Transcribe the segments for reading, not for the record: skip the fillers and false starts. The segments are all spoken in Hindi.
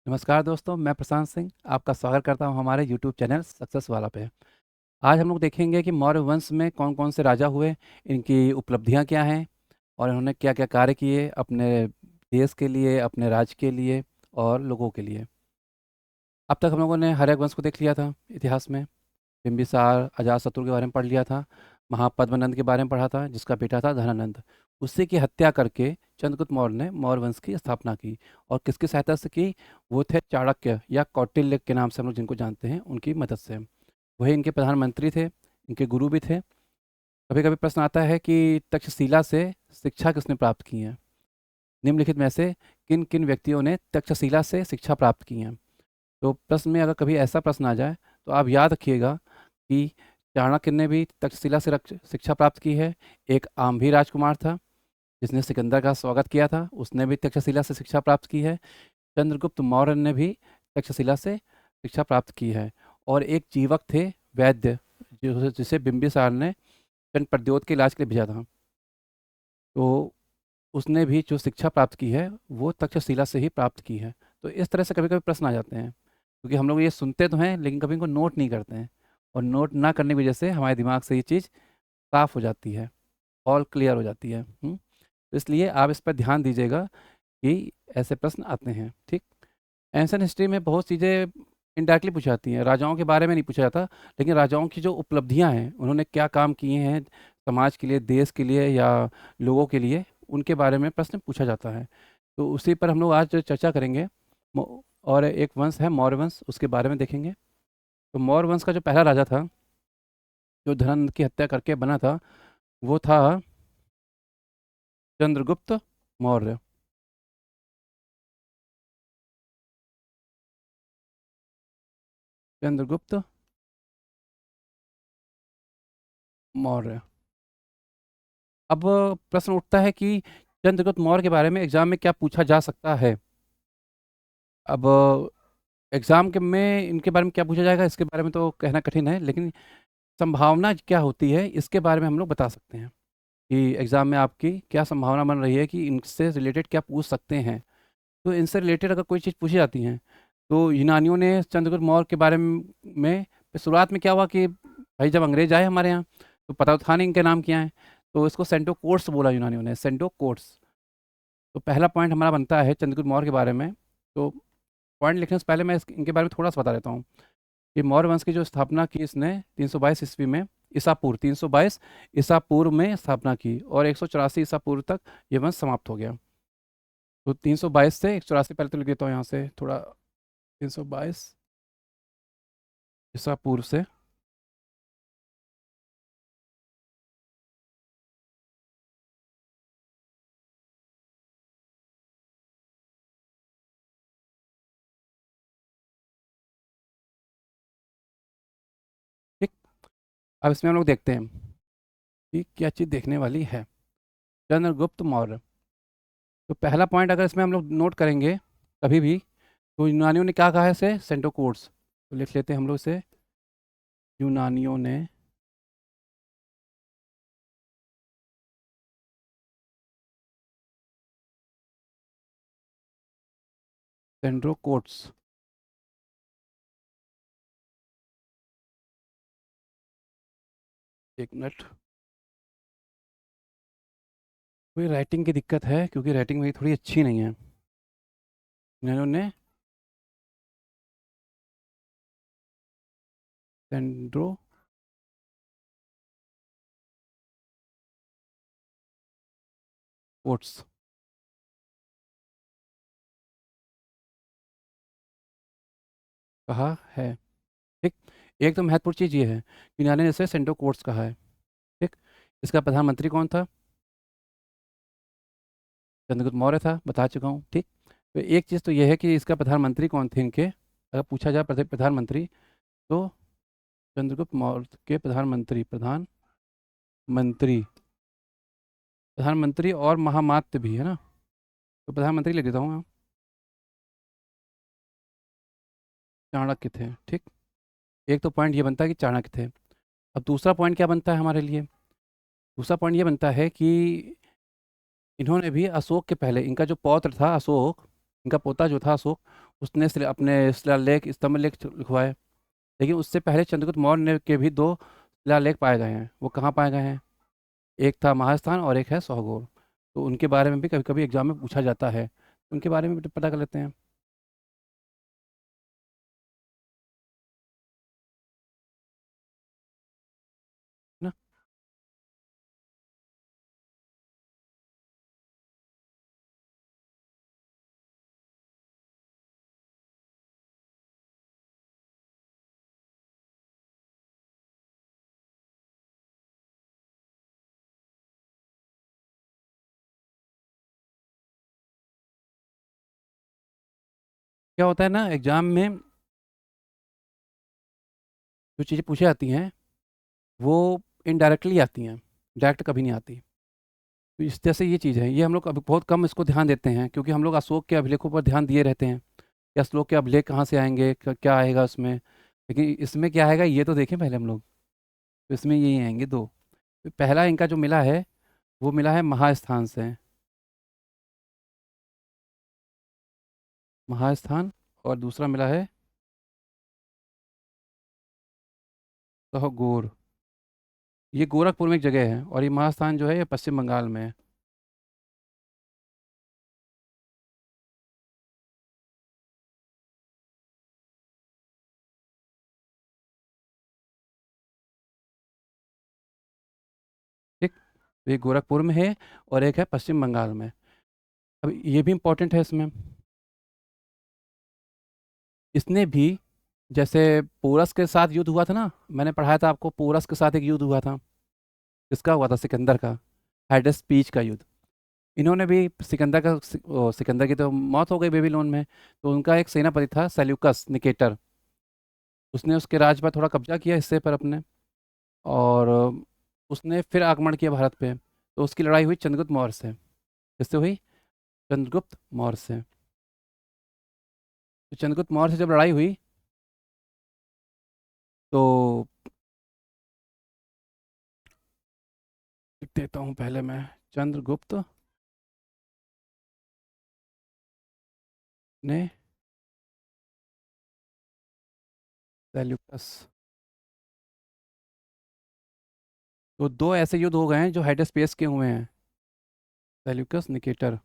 नमस्कार दोस्तों, मैं प्रशांत सिंह आपका स्वागत करता हूं हमारे यूट्यूब चैनल सक्सेस वाला पे। आज हम लोग देखेंगे कि मौर्य वंश में कौन-कौन से राजा हुए, इनकी उपलब्धियां क्या हैं और इन्होंने क्या-क्या कार्य किए अपने देश के लिए, अपने राज्य के लिए और लोगों के लिए। अब तक हम लोगों ने हर्यक वंश को देख लिया था इतिहास में, बिंबिसार, अजातशत्रु के बारे में पढ़ लिया था, महापद्मनंद के बारे में पढ़ा था जिसका बेटा था धनानंद। उसी की हत्या करके चंद्रगुप्त मौर्य ने मौर्य वंश की स्थापना की और किसकी सहायता से की? वो थे चाणक्य या कौटिल्य के नाम से हम लोग जिनको जानते हैं, उनकी मदद से। वही इनके प्रधानमंत्री थे, इनके गुरु भी थे। कभी-कभी प्रश्न आता है कि तक्षशिला से शिक्षा किसने प्राप्त की है? निम्नलिखित में से किन-किन व्यक्तियों ने तक्षशिला से शिक्षा प्राप्त की है? तो प्रश्न में अगर कभी ऐसा प्रश्न आ जाए तो आप याद रखिएगा कि चाणक्य ने भी तक्षशिला से शिक्षा प्राप्त की है। एक आंभी राजकुमार था जिसने सिकंदर का स्वागत किया था, उसने भी तक्षशिला से शिक्षा प्राप्त की है। चंद्रगुप्त मौर्य ने भी तक्षशिला से शिक्षा प्राप्त की है। और एक जीवक थे, वैद्य, जिसे बिंबिसार ने चंड प्रद्योत के इलाज के लिए भेजा था। तो उसने भी जो शिक्षा प्राप्त की है वो तक्षशिला से ही प्राप्त की है। तो इस तरह से कभी कभी प्रश्न आ जाते हैं, क्योंकि हम लोग ये सुनते तो हैं लेकिन कभी इनको नोट नहीं करते हैं, और नोट ना करने की वजह से हमारे दिमाग से ये चीज़ साफ हो जाती है, ऑल क्लियर हो जाती है। तो इसलिए आप इस पर ध्यान दीजिएगा कि ऐसे प्रश्न आते हैं। ठीक। एंशियंट हिस्ट्री में बहुत चीज़ें इनडायरेक्टली पूछी जाती हैं, राजाओं के बारे में नहीं पूछा जाता, लेकिन राजाओं की जो उपलब्धियां हैं, उन्होंने क्या काम किए हैं समाज के लिए, देश के लिए या लोगों के लिए, उनके बारे में प्रश्न पूछा जाता है। तो उसी पर हम लोग आज चर्चा करेंगे। और एक वंश है मौर्य वंश, उसके बारे में देखेंगे। तो मौर्य वंश का जो पहला राजा था, जो धनानंद की हत्या करके बना था, वो था चंद्रगुप्त मौर्य। चंद्रगुप्त मौर्य। अब प्रश्न उठता है कि चंद्रगुप्त मौर्य के बारे में एग्जाम में क्या पूछा जा सकता है। अब एग्जाम के में इनके बारे में क्या पूछा जाएगा, इसके बारे में तो कहना कठिन है, लेकिन संभावना क्या होती है इसके बारे में हम लोग बता सकते हैं कि एग्जाम में आपकी क्या संभावना बन रही है कि इनसे रिलेटेड क्या पूछ सकते हैं। तो इनसे रिलेटेड अगर कोई चीज़ पूछी जाती है, तो यूनानियों ने चंद्रगुप्त मौर्य के बारे में शुरुआत में क्या हुआ कि भाई जब अंग्रेज आए हमारे यहाँ, तो पता तो था नहीं इनके नाम क्या है, तो इसको सेंटो कोर्ट्स बोला यूनानियों ने, सेंटो कोर्ट्स। तो पहला पॉइंट हमारा बनता है चंद्रगुप्त मौर्य के बारे में। तो पॉइंट लिखने से पहले मैं इनके बारे में थोड़ा सा बता देता हूँ कि मौर्य वंश की जो स्थापना की इसने 322 ईस्वी में, ईसा पूर्व 322 ईसा पूर्व में स्थापना की, और 184 ईसा पूर्व तक ये वंश समाप्त हो गया। तो 322 से 184 पहले तो लिख देता हूँ यहाँ से थोड़ा, 322 ईसा पूर्व से ठीक। अब इसमें हम लोग देखते हैं कि क्या चीज़ देखने वाली है। चंद्रगुप्त मौर्य। तो पहला पॉइंट अगर इसमें हम लोग नोट करेंगे कभी भी, तो यूनानियों ने क्या कहा है इसे, सेंटो कोर्ट्स। तो लिख लेते हैं हम लोग इसे, यूनानियों ने सेंट्रो कोर्ट्स। एक मिनट, कोई राइटिंग की दिक्कत है क्योंकि राइटिंग मेरी थोड़ी अच्छी नहीं है। यूनानियों ने सेंट्रो कोर्ट्स कहा है। ठीक। एक तो महत्वपूर्ण चीज़ ये है कि न्यायालय ने इसे सेंट्रो कोर्ट्स कहा है। ठीक। इसका प्रधानमंत्री कौन था? चंद्रगुप्त मौर्य था, बता चुका हूँ। ठीक। तो एक चीज़ तो ये है कि इसका प्रधानमंत्री कौन थे इनके, अगर पूछा जाए प्रधानमंत्री, तो चंद्रगुप्त मौर्य के प्रधानमंत्री, प्रधानमंत्री और महामात्य भी है ना, तो प्रधानमंत्री लिख देता हूँ मैं, चाणक्य थे। ठीक। एक तो पॉइंट ये बनता है कि चाणक्य थे। अब दूसरा पॉइंट क्या बनता है हमारे लिए? दूसरा पॉइंट ये बनता है कि इन्होंने भी अशोक के पहले, इनका जो पौत्र था अशोक, इनका पोता जो था अशोक, उसने अपने शिलालेख स्तंभलेख लिखवाए। लेकिन उससे पहले चंद्रगुप्त मौर्य के भी दो शिलालेख पाए गए हैं। वो कहाँ पाए गए हैं? एक था महास्थान और एक है सोहगोर। तो उनके बारे में भी कभी कभी एग्जाम में पूछा जाता है, उनके बारे में भी पता कर लेते हैं ना। क्या होता है ना एग्जाम में, जो चीज़ें पूछी जाती हैं वो इनडायरेक्टली आती हैं, डायरेक्ट कभी नहीं आती। तो इस तरह से ये चीज़ है, ये हम लोग अभी बहुत कम इसको ध्यान देते हैं, क्योंकि हम लोग अशोक के अभिलेखों पर ध्यान दिए रहते हैं कि अशोक के अभिलेख कहाँ से आएंगे, क्या आएगा उसमें। लेकिन इसमें क्या आएगा ये तो देखें पहले हम लोग। तो इसमें यही आएंगे दो। तो पहला इनका जो मिला है वो मिला है महास्थान से, महास्थान। और दूसरा मिला है सहगोर। ये गोरखपुर में एक जगह है, और ये महास्थान जो है ये पश्चिम बंगाल में है। ठीक। तो ये गोरखपुर में है और एक है पश्चिम बंगाल में। अब ये भी इम्पोर्टेंट है इसमें। इसने भी, जैसे पोरस के साथ युद्ध हुआ था ना, मैंने पढ़ाया था आपको, पोरस के साथ एक युद्ध हुआ था। किसका हुआ था? सिकंदर का, हाइडस पीच का युद्ध। इन्होंने भी सिकंदर का सिकंदर की तो मौत हो गई बेबीलोन में। तो उनका एक सेनापति था सेल्यूकस निकेटर। उसने उसके राज पर थोड़ा कब्जा किया हिस्से पर अपने, और उसने फिर आक्रमण किया भारत पे। तो उसकी लड़ाई हुई चंद्रगुप्त मौर्य से। किससे हुई? चंद्रगुप्त मौर्य से। तो चंद्रगुप्त मौर्य से जब लड़ाई हुई तो, लिख देता हूँ पहले मैं, चंद्रगुप्त ने सेल्यूकस। तो दो ऐसे युद्ध हो गए हैं जो हाइडस्पेस के हुए हैं। सेल्यूकस निकेटर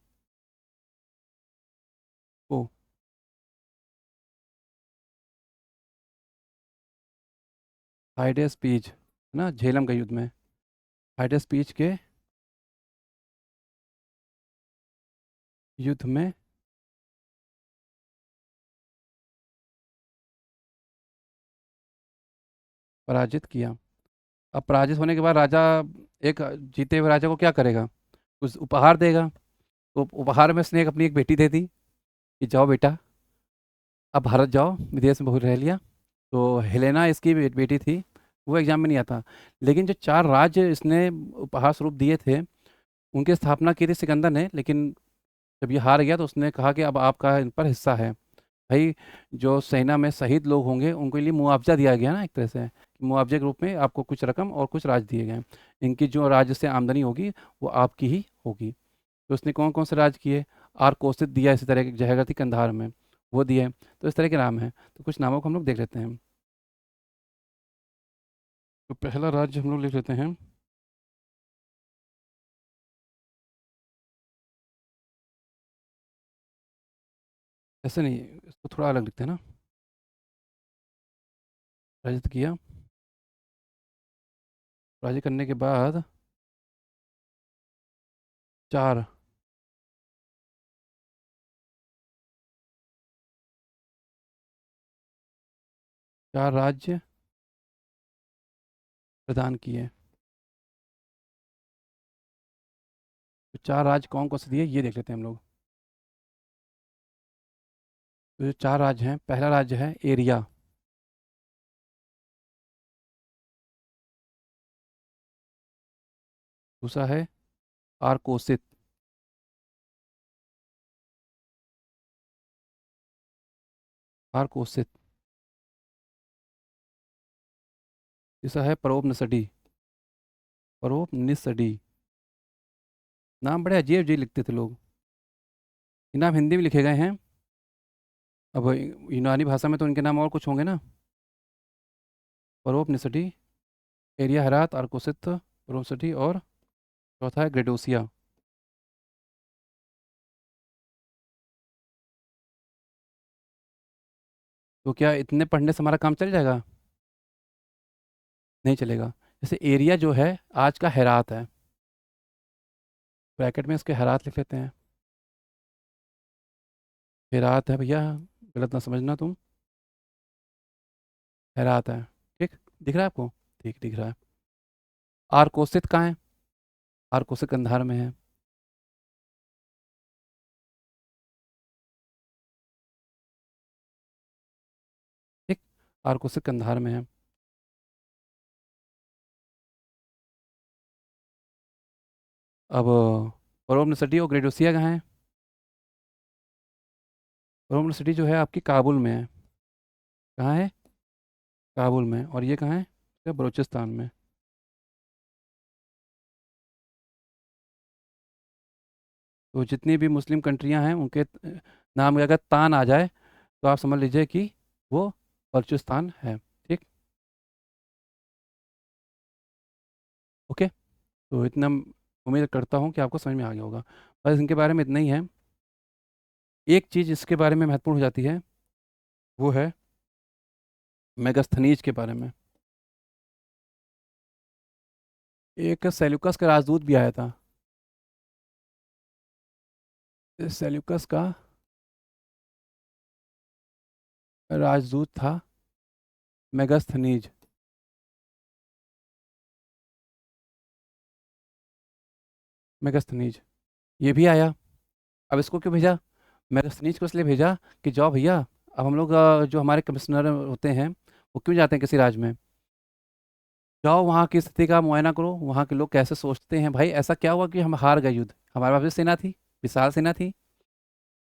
को, हाइडस्पीज है ना, झेलम का युद्ध में, हाइडस्पीज के युद्ध में पराजित किया। अब पराजित होने के बाद राजा, एक जीते हुए राजा को क्या करेगा? कुछ उपहार देगा। तो उपहार में उसने अपनी एक बेटी दे दी कि जाओ बेटा, अब भारत जाओ, विदेश में बहुत रह लिया। तो हेलेना इसकी बेटी थी। वो एग्जाम में नहीं आता। लेकिन जो चार राज्य इसने उपहार स्वरूप दिए थे, उनकी स्थापना की थी सिकंदर ने। लेकिन जब ये हार गया तो उसने कहा कि अब आपका इन पर हिस्सा है भाई। जो सेना में शहीद लोग होंगे उनके लिए मुआवजा दिया गया ना, एक तरह से मुआवजे के रूप में आपको कुछ रकम और कुछ राज्य दिए गए। इनकी जो राज्य से आमदनी होगी वो आपकी ही होगी। तो उसने कौन कौन से राज्य किए? आर कोसित दिया, इसी तरह की जगह थी कंधार में, वो दिए। तो इस तरह के नाम हैं। तो कुछ नामों को हम लोग देख लेते हैं। तो पहला राज्य हम लोग लिख लेते हैं, ऐसे नहीं, इसको थोड़ा अलग लिखते हैं ना। पराजित किया, पराजित करने के बाद चार, चार राज्य प्रदान किए। तो चार राज्य कौन कौन से दिए ये देख लेते हैं हम लोग। तो जो चार राज्य हैं, पहला राज्य है एरिया। दूसरा है आरकोसित। आरकोसित। तीसरा है परोपनिसडी। परोपनिसडी। नाम बड़े अजीब अजीब लिखते थे लोग। ये नाम हिंदी में लिखे गए हैं। अब यूनानी भाषा में तो उनके नाम और कुछ होंगे ना। परोपनिषदि, एरिया हरात, आर्कोसित, परोपनिषदि, और चौथा है ग्रेडोसिया। तो क्या इतने पढ़ने से हमारा काम चल जाएगा? नहीं चलेगा। जैसे एरिया जो है आज का हेरात है, ब्रैकेट में इसके हेरात लिख लेते हैं। हेरात है भैया, गलत ना समझना तुम, हेरात है। ठीक, दिख रहा है आपको? ठीक दिख रहा है। आर्कोसित कहाँ है? आर्कोसित कंधार में है। ठीक, आर्कोसित कंधार में है। अब परोपनिषदि और ग्रेडोसिया कहाँ है? परोपनिषदि जो है आपकी काबुल में है। कहाँ है? काबुल में। और ये कहाँ है? ये बलूचिस्तान में। तो जितनी भी मुस्लिम कंट्रियां हैं उनके नाम में अगर तान आ जाए तो आप समझ लीजिए कि वो बलूचिस्तान है। ठीक, ओके। तो इतना उम्मीद करता हूँ कि आपको समझ में आ गया होगा। बस इनके बारे में इतना ही है। एक चीज़ इसके बारे में महत्वपूर्ण हो जाती है, वो है मेगास्थनीज के बारे में। एक सेल्यूकस का राजदूत भी आया था। इस सेल्यूकस का राजदूत था मेगास्थनीज। मेगास्थनीज ये भी आया। अब इसको क्यों भेजा? मेगास्थनीज को इसलिए भेजा कि जाओ भैया, अब हम लोग जो हमारे कमिश्नर होते हैं वो क्यों जाते हैं किसी राज्य में, जाओ वहाँ की स्थिति का मुआयना करो, वहाँ के लोग कैसे सोचते हैं। भाई ऐसा क्या हुआ कि हम हार गए युद्ध? हमारे पास भी सेना थी, विशाल सेना थी।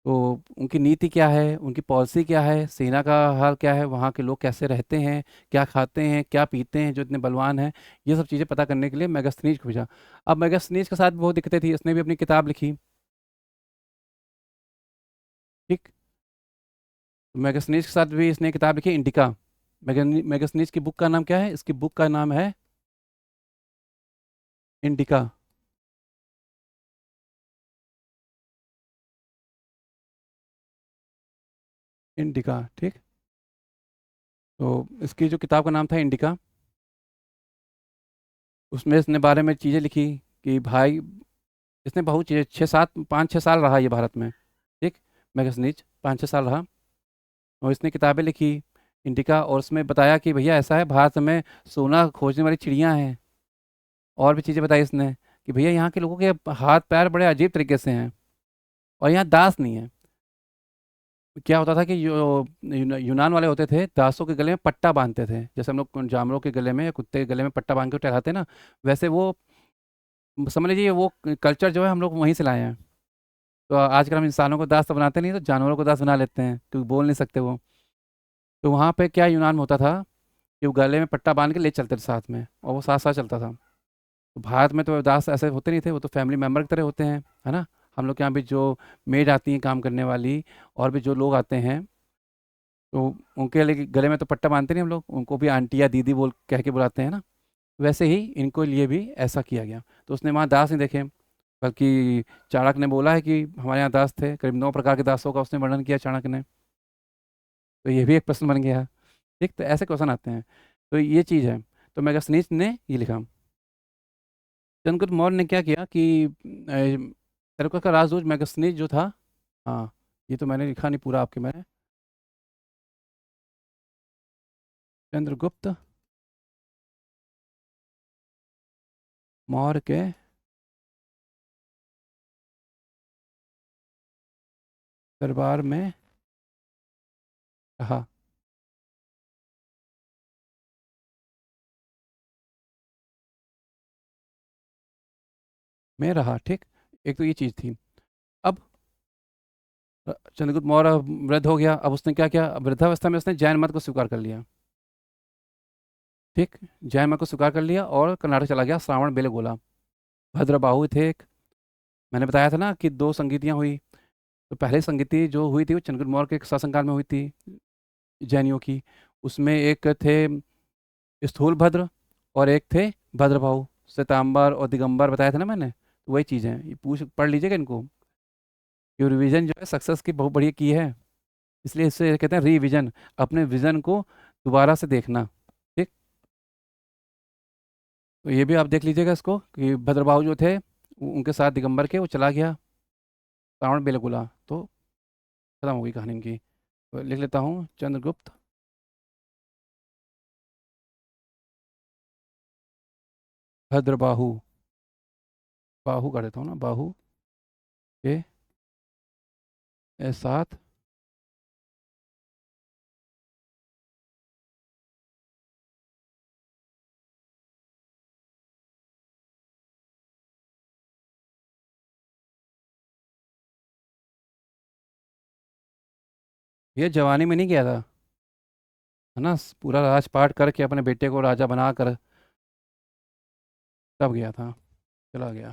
तो उनकी नीति क्या है, उनकी पॉलिसी क्या है, सेना का हाल क्या है, वहाँ के लोग कैसे रहते हैं, क्या खाते हैं, क्या पीते हैं जो इतने बलवान हैं, ये सब चीज़ें पता करने के लिए मेगास्थनीज को भेजा। अब मेगास्थनीज के साथ भी बहुत दिक्कतें थी, इसने भी अपनी किताब लिखी। ठीक, मेगास्थनीज के साथ भी इसने किताब लिखी, इंडिका। मेगास्थनीज की बुक का नाम क्या है? इसकी बुक का नाम है इंडिका। इंडिका, ठीक। तो इसकी जो किताब का नाम था इंडिका, उसमें इसने बारे में चीज़ें लिखी कि भाई, इसने बहुत चीज़ें, 5-6 साल रहा ये भारत में। ठीक, मैगजनीच 5-6 साल रहा और इसने किताबें लिखी इंडिका, और उसमें बताया कि भैया ऐसा है, भारत में सोना खोजने वाली चिड़ियाँ हैं। और भी चीज़ें बताई इसने कि भैया यहाँ के लोगों के हाथ पैर बड़े अजीब तरीके से हैं, और यहाँ दास नहीं है। क्या होता था कि यूनान वाले होते थे, दासों के गले में पट्टा बांधते थे, जैसे हम लोग जानवरों के गले में या कुत्ते के गले में पट्टा बांध के टहराते ना, वैसे वो समझ लीजिए वो कल्चर जो है हम लोग वहीं से लाए हैं। तो आजकल हम इंसानों को दास तो बनाते नहीं, तो जानवरों को दास बना लेते हैं क्योंकि बोल नहीं सकते वो। तो वहाँ पे क्या यूनान में होता था कि वो गले में पट्टा बांध के ले चलते थे साथ में, और वो साथ साथ चलता था। तो भारत में तो दास ऐसे होते नहीं थे, वो तो फैमिली मेम्बर की तरह होते हैं, है ना। हम लोग के यहाँ भी जो मेड आती हैं काम करने वाली, और भी जो लोग आते हैं, तो उनके गले में तो पट्टा बांधते नहीं हम लोग, उनको भी आंटी या दीदी बोल कह के बुलाते हैं ना। वैसे ही इनको लिए भी ऐसा किया गया। तो उसने वहाँ दास नहीं देखे, बल्कि चाणक्य ने बोला है कि हमारे यहाँ दास थे, करीब 9 प्रकार के दासों का उसने वर्णन किया चाणक्य ने। तो ये भी एक प्रश्न बन गया। ठीक, तो ऐसे क्वेश्चन आते हैं। तो ये चीज़ है। तो मेगास्थनीज ने ये लिखा। चंद्रगुप्त मौर्य ने क्या किया कि सेल्यूकस का राजदूत मेगास्थनीज जो था, हाँ, ये तो मैंने लिखा नहीं पूरा आपके में। चंद्रगुप्त मौर्य के दरबार में रहा। में रहा, ठीक। एक तो ये चीज़ थी। अब चंद्रगुप्त मौर्य वृद्ध हो गया, अब उसने क्या किया, अब वृद्धावस्था में उसने जैन मत को स्वीकार कर लिया। ठीक, जैन मत को स्वीकार कर लिया और कर्नाटक चला गया, श्रावण बेलगोला। भद्रबाहु थे एक, मैंने बताया था ना कि 2 संगीतियाँ हुई। तो पहले संगीति जो हुई थी वो चंद्रगुप्त मौर्य के शासनकाल में हुई थी, जैनियों की। उसमें एक थे स्थूलभद्र और एक थे भद्रभाऊ। श्वेतांबर और दिगंबर बताया था ना मैंने, तो वही चीज़ें हैं, ये पूछ पढ़ लीजिएगा इनको। ये रिवीजन जो है सक्सेस की बहुत बढ़िया की है, इसलिए इससे कहते हैं रिवीजन, अपने विजन को दोबारा से देखना। ठीक, तो ये भी आप देख लीजिएगा इसको कि भद्रभाऊ जो थे उनके साथ दिगंबर के वो चला गया रावण बेलगुला, तो खत्म हो गई कहानी इनकी। तो लिख लेता हूँ चंद्रगुप्त भद्रबाहु, बाहु कर देता हूँ ना, बाहु के साथ ये जवानी में नहीं गया था, है ना, पूरा राजपाट करके अपने बेटे को राजा बनाकर तब गया था, चला गया।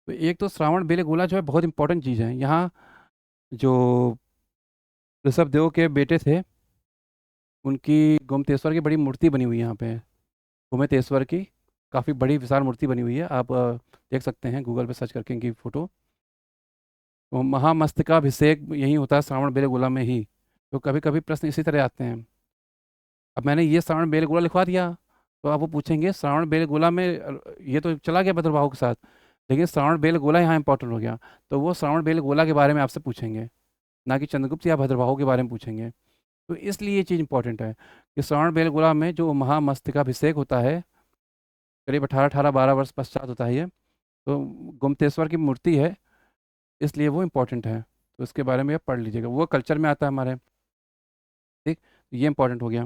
तो एक तो श्रावण बेलगोला जो है बहुत इंपॉर्टेंट चीज़ है यहाँ। जो ऋषभदेव के बेटे थे उनकी गोमतेश्वर की बड़ी मूर्ति बनी हुई है यहाँ पे, गोमतेश्वर की काफ़ी बड़ी विशाल मूर्ति बनी हुई है, आप देख सकते हैं गूगल पे सर्च करके इनकी फ़ोटो। तो महामस्तकाभिषेक यही होता है श्रावण बेलगोला में ही। तो कभी कभी प्रश्न इसी तरह आते हैं। अब मैंने ये श्रावण बेलगोला लिखवा दिया, तो आप वो पूछेंगे श्रावण बेलगोला में ये तो चला गया भद्रभाव के साथ, लेकिन श्रावण बेलगोला यहाँ इंपॉर्टेंट हो गया। तो वो श्रावण बेलगोला के बारे में आपसे पूछेंगे, ना कि चंद्रगुप्त या भद्रभाव के बारे में पूछेंगे। तो इसलिए ये चीज़ इंपॉर्टेंट है कि श्रावण बेलगोला में जो महामस्तकाभिषेक होता है करीब 18-12 वर्ष पश्चात होता है ये। तो गोमतेश्वर की मूर्ति है, इसलिए वो इम्पोर्टेंट है। तो इसके बारे में आप पढ़ लीजिएगा, वो कल्चर में आता है हमारे। ठीक, ये इंपॉर्टेंट हो गया,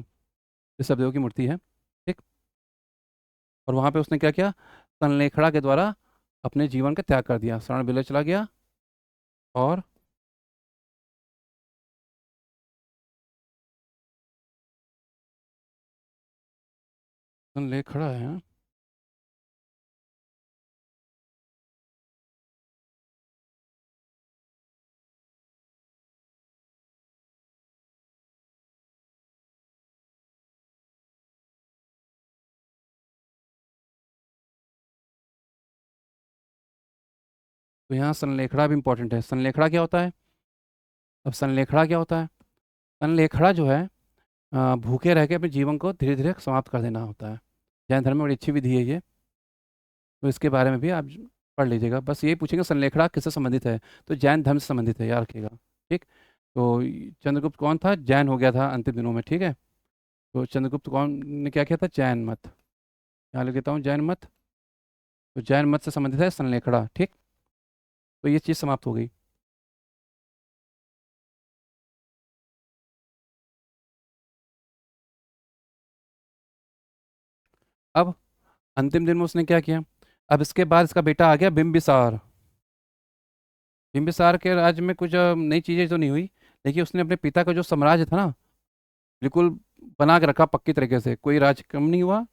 ऋषभदेव की मूर्ति है। ठीक, और वहाँ पे उसने क्या किया, संलेखड़ा के द्वारा अपने जीवन का त्याग कर दिया, श्रवण बेलगोला चला गया। और संलेखड़ा है, हाँ? तो यहाँ संलेखड़ा भी इंपॉर्टेंट है। संलेखड़ा क्या होता है, अब संलेखड़ा क्या होता है, संलेखड़ा जो है भूखे रह के अपने जीवन को धीरे धीरे समाप्त कर देना होता है। जैन धर्म में बड़ी अच्छी विधि है ये, तो इसके बारे में भी आप पढ़ लीजिएगा। बस यही पूछेंगे संलेखड़ा किससे संबंधित है, तो जैन धर्म से संबंधित है, याद रखिएगा। ठीक, तो चंद्रगुप्त कौन था, जैन हो गया था अंतिम दिनों में। ठीक है, तो चंद्रगुप्त कौन ने क्या किया था, जैन मत, यहाँ लिख देता हूँ जैन मत। तो जैन मत से संबंधित है संलेखड़ा। ठीक, तो ये चीज़ समाप्त हो गई। अब अंतिम दिन में उसने क्या किया, अब इसके बाद इसका बेटा आ गया बिम्बिसार। बिम्बिसार के राज्य में कुछ नई चीज़ें तो नहीं हुई, लेकिन उसने अपने पिता का जो साम्राज्य था ना, बिल्कुल बना के रखा पक्की तरीके से, कोई राज कम नहीं हुआ,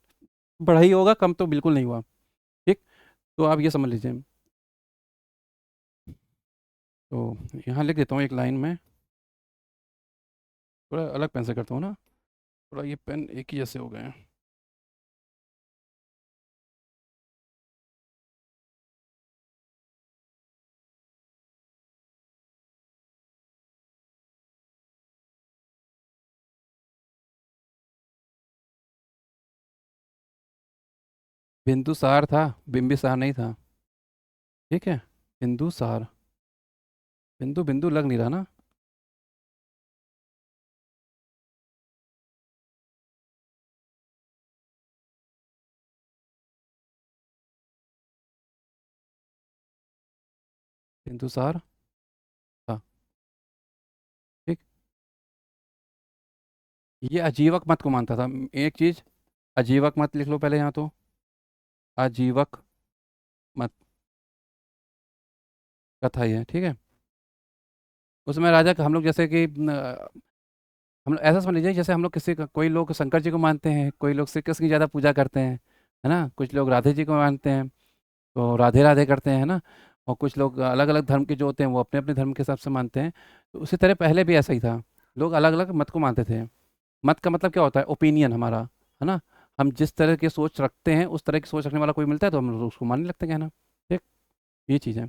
बढ़ा ही होगा, कम तो बिल्कुल नहीं हुआ। ठीक, तो आप ये समझ लीजिए। तो यहाँ लिख देता हूँ एक लाइन में, थोड़ा अलग पेन से करता हूँ ना, थोड़ा ये पेन एक ही जैसे हो गए हैं। बिंदुसार था, बिंबिसार नहीं था। ठीक है, बिंदुसार, बिंदु बिंदु लग नहीं रहा ना। बिंदुसार था। ठीक, ये अजीवक मत को मानता था। एक चीज, अजीवक मत लिख लो पहले यहाँ तो, आजीवक मत कथा ही है। ठीक है, उसमें राजा का हम लोग जैसे कि हम लोग ऐसा समझ लीजिए जैसे हम लोग किसी का, कोई लोग शंकर जी को मानते हैं, कोई लोग श्री कृष्ण की ज़्यादा पूजा करते हैं, है ना, कुछ लोग राधे जी को मानते हैं तो राधे राधे करते हैं, है ना। और कुछ लोग अलग अलग धर्म के जो होते हैं वो अपने अपने धर्म के हिसाब से मानते हैं। तो उसी तरह पहले भी ऐसा ही था, लोग अलग अलग मत को मानते थे। मत का मतलब क्या होता है? ओपिनियन हमारा, है ना। हम जिस तरह की सोच रखते हैं उस तरह की सोच रखने वाला कोई मिलता है तो हम लोग उसको मानने लगते हैं, कहना। ठीक, ये चीज़ है।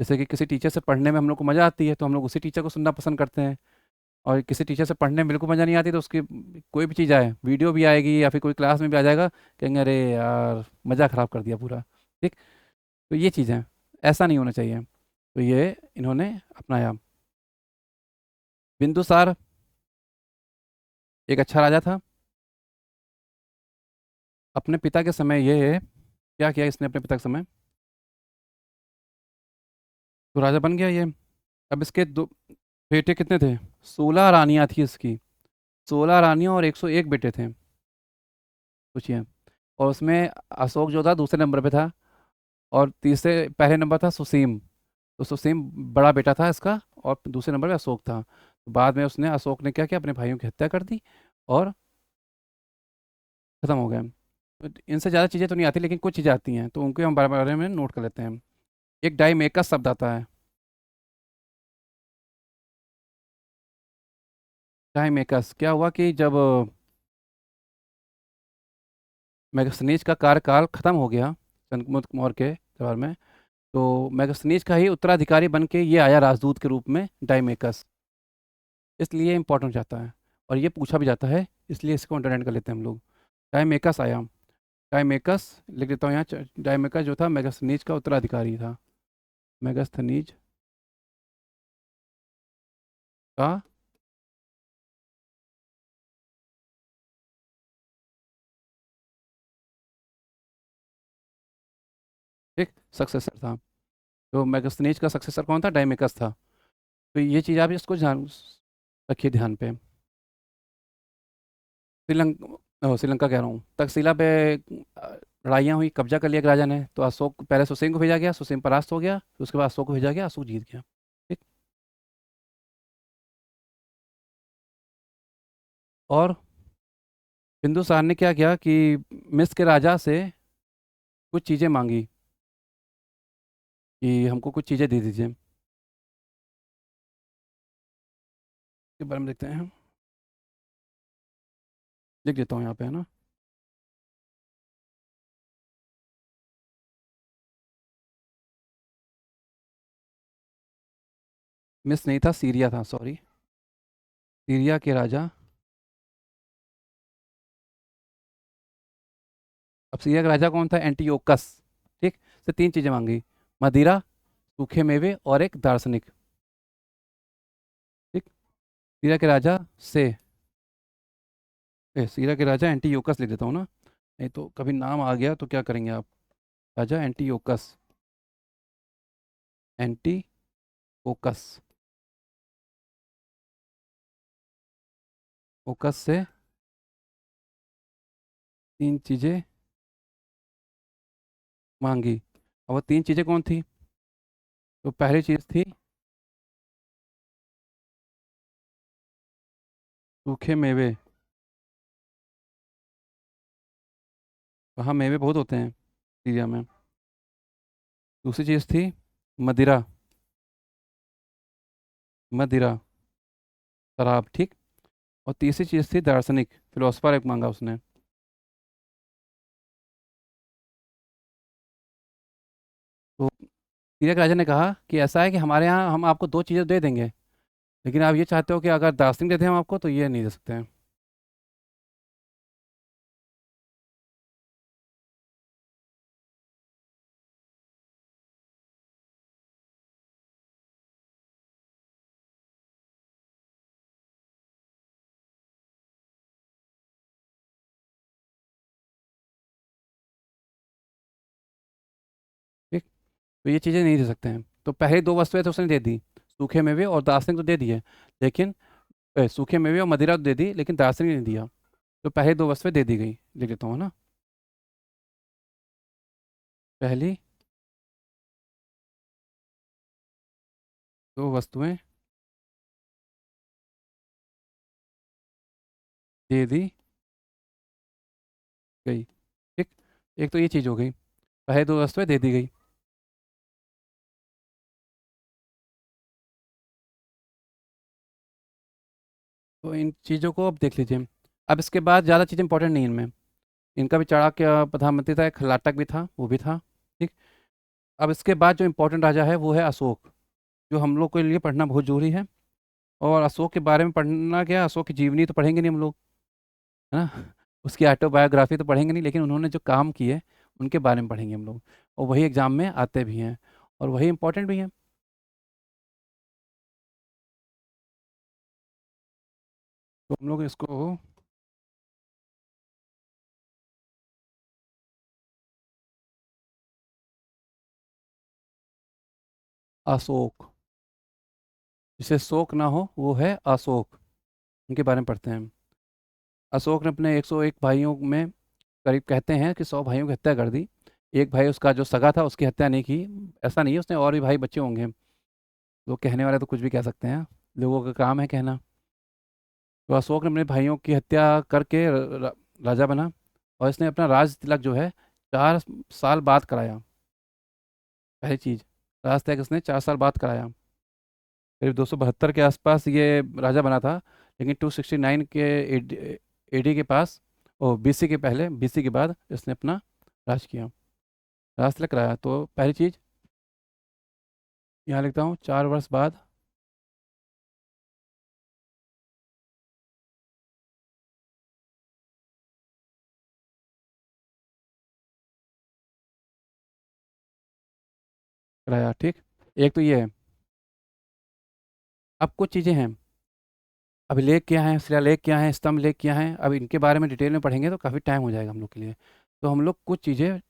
जैसे कि किसी टीचर से पढ़ने में हम लोग को मज़ा आती है तो हम लोग उसी टीचर को सुनना पसंद करते हैं। और किसी टीचर से पढ़ने में बिल्कुल मज़ा नहीं आती तो उसकी कोई भी चीज़ आए, वीडियो भी आएगी या फिर कोई क्लास में भी आ जाएगा, कहेंगे अरे यार मज़ा ख़राब कर दिया पूरा। ठीक, तो ये चीज़ है, ऐसा नहीं होना चाहिए। तो ये इन्होंने अपनाया। बिंदुसार एक अच्छा राजा था। अपने पिता के समय ये क्या किया इसने अपने पिता के समय? तो राजा बन गया ये। अब इसके दो बेटे कितने थे? 16 रानियां थी इसकी। 16 रानियां और 101 बेटे थे। पूछिए। और उसमें अशोक जो था दूसरे नंबर पे था। और तीसरे पहले नंबर था सुसीम। तो सुसीम बड़ा बेटा था इसका। और दूसरे नंबर पे अशोक था। बाद में उसने अशोक ने क्या किया, अपने भाइयों की हत्या कर दी और ख़त्म हो गए। तो इनसे ज़्यादा चीज़ें तो नहीं आती लेकिन कुछ चीज़ें आती हैं तो उनके हम बारे में नोट कर लेते हैं। एक डाई मेकस शब्द आता है। डाई मेकस क्या हुआ कि जब मेगास्थनीज का कार्यकाल खत्म हो गया चंद्रगुप्त मौर्य के दरबार में, तो मेगास्थनीज का ही उत्तराधिकारी बन के ये आया राजदूत के रूप में डाइमेकस। इसलिए इंपॉर्टेंट जाता है और ये पूछा भी जाता है, इसलिए इसको अंडरलाइन कर लेते हैं हम लोग। डाइमेकस आया। डाइमेकस लिख देता हूँ यहाँ। डाइमेकस जो था मेगास्थनीज का उत्तराधिकारी था। मेगास्थनीज का एक सक्सेसर था। तो मेगास्थनीज का सक्सेसर कौन था? डाइमेकस था। तो ये चीज़ आप इसको ध्यान रखिए ध्यान पे। श्रीलंका कह रहा हूँ, तक्षशिला पे लड़ाइयाँ हुई, कब्जा कर लिया एक राजा ने, तो अशोक पहले सुसिम को भेजा गया, सुसिम परास्त हो गया, फिर उसके बाद अशोक को भेजा गया, अशोक जीत गया। ठीक। और बिंदुसार ने क्या किया कि मिस्र के राजा से कुछ चीज़ें मांगी कि हमको कुछ चीज़ें दे दीजिए। के बारे में देखते हैं, लिख देता हूँ यहाँ पे, है ना। मिस्र नहीं था, सीरिया था, सॉरी। सीरिया के राजा। अब सीरिया का राजा कौन था? एंटियोकस। ठीक। से तीन चीज़ें मांगी: मदिरा, सूखे मेवे और एक दार्शनिक। ठीक। सीरिया के राजा से सीरिया के राजा एंटीयोकस लिख देता हूँ ना, नहीं तो कभी नाम आ गया तो क्या करेंगे आप। राजा एंटीयोकस। एंटीओकस। ओकस से तीन चीज़ें मांगी। और वो तीन चीज़ें कौन थी? तो पहली चीज़ थी सूखे मेवे। वहाँ मेवे बहुत होते हैं सीरिया में। दूसरी चीज़ थी मदिरा। मदिरा, शराब। ठीक। और तीसरी चीज़ थी दार्शनिक, फिलोसफर एक मांगा उसने। तो सीरिया के राजा ने कहा कि ऐसा है कि हमारे यहाँ हम आपको दो चीज़ें दे देंगे, लेकिन आप ये चाहते हो कि अगर दार्शनिक दे दें हम आपको तो ये नहीं दे सकते हैं। ठीक। तो ये चीज़ें नहीं दे सकते हैं, तो पहले दो वस्तुएं तो उसने दे दी, सूखे मेवे और दार्शनिक तो दे दिए, लेकिन सूखे मेवे और मदिरा तो दे दी लेकिन दार्शनिक नहीं दिया। तो पहले दो वस्तुएं दे दी गई, लिख देता हूँ, है ना। पहली दो वस्तुएं दे दी गई। ठीक। एक तो ये चीज़ हो गई, पहले दो वस्तुएं दे दी गई। तो इन चीज़ों को अब देख लीजिए। अब इसके बाद ज़्यादा चीज़ें इंपॉर्टेंट नहीं इनमें। इनका भी चाणक्य प्रधानमंत्री था, एक हलाटक भी था, वो भी था। ठीक। अब इसके बाद जो इम्पोर्टेंट राजा है वो है अशोक, जो हम लोग के लिए पढ़ना बहुत जरूरी है। और अशोक के बारे में पढ़ना क्या, अशोक की जीवनी तो पढ़ेंगे नहीं हम लोग, है ना। उसकी ऑटोबायोग्राफी तो पढ़ेंगे नहीं, लेकिन उन्होंने जो काम किए उनके बारे में पढ़ेंगे हम लोग। और वही एग्जाम में आते भी हैं और वही इम्पोर्टेंट भी हैं। तो हम लोग इसको अशोक, जिसे शोक ना हो वो है अशोक, उनके बारे में पढ़ते हैं। अशोक ने अपने 101 भाइयों में करीब कहते हैं कि 100 भाइयों की हत्या कर दी। एक भाई उसका जो सगा था उसकी हत्या नहीं की। ऐसा नहीं है, उसने और भी भाई बच्चे होंगे। लोग कहने वाले तो कुछ भी कह सकते हैं, लोगों का काम है कहना। तो अशोक ने अपने भाइयों की हत्या करके राजा बना। और इसने अपना राज तिलक जो है 4 साल बाद कराया। पहली चीज़, राज तिलक इसने 4 साल बाद कराया। करीब 272 के आसपास ये राजा बना था, लेकिन 269 के एडी के पास, और बीसी के पहले, बीसी के बाद इसने अपना राज किया, राज तिलक कराया। तो पहली चीज़ यहाँ लिखता हूँ, 4 वर्ष बाद कराया। ठीक। एक तो ये है। अब कुछ चीज़ें हैं, अभिलेख क्या है, शिलालेख क्या है, स्तंभ लेख क्या है, अब इनके बारे में डिटेल में पढ़ेंगे तो काफ़ी टाइम हो जाएगा हम लोग के लिए। तो हम लोग कुछ चीज़ें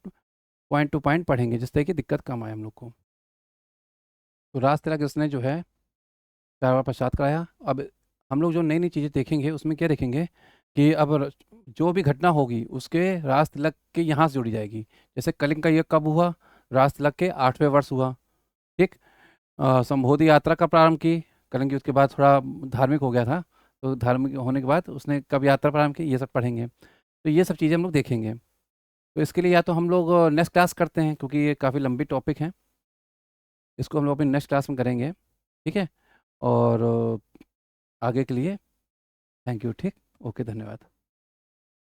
पॉइंट टू पॉइंट पढ़ेंगे जिससे कि दिक्कत कम आए हम लोग को। तो राज तिलक इसने जो है 4 बार पश्चात कराया। अब हम लोग जो नई नई चीज़ें देखेंगे उसमें क्या देखेंगे कि अब जो भी घटना होगी उसके राज तिलक के यहाँ से जुड़ी जाएगी। जैसे कलिंग का युद्ध कब हुआ, राज तिलक के 8वें वर्ष हुआ। ठीक। संबोधि यात्रा का प्रारंभ की, कलिंग युद्ध के बाद थोड़ा धार्मिक हो गया था, तो धार्मिक होने के बाद उसने कब यात्रा प्रारंभ की, ये सब पढ़ेंगे। तो ये सब चीज़ें हम लोग देखेंगे। तो इसके लिए या तो हम लोग नेक्स्ट क्लास करते हैं, क्योंकि ये काफ़ी लंबी टॉपिक है, इसको हम लोग अपनी नेक्स्ट क्लास में करेंगे। ठीक है। और आगे के लिए थैंक यू। ठीक। ओके, धन्यवाद।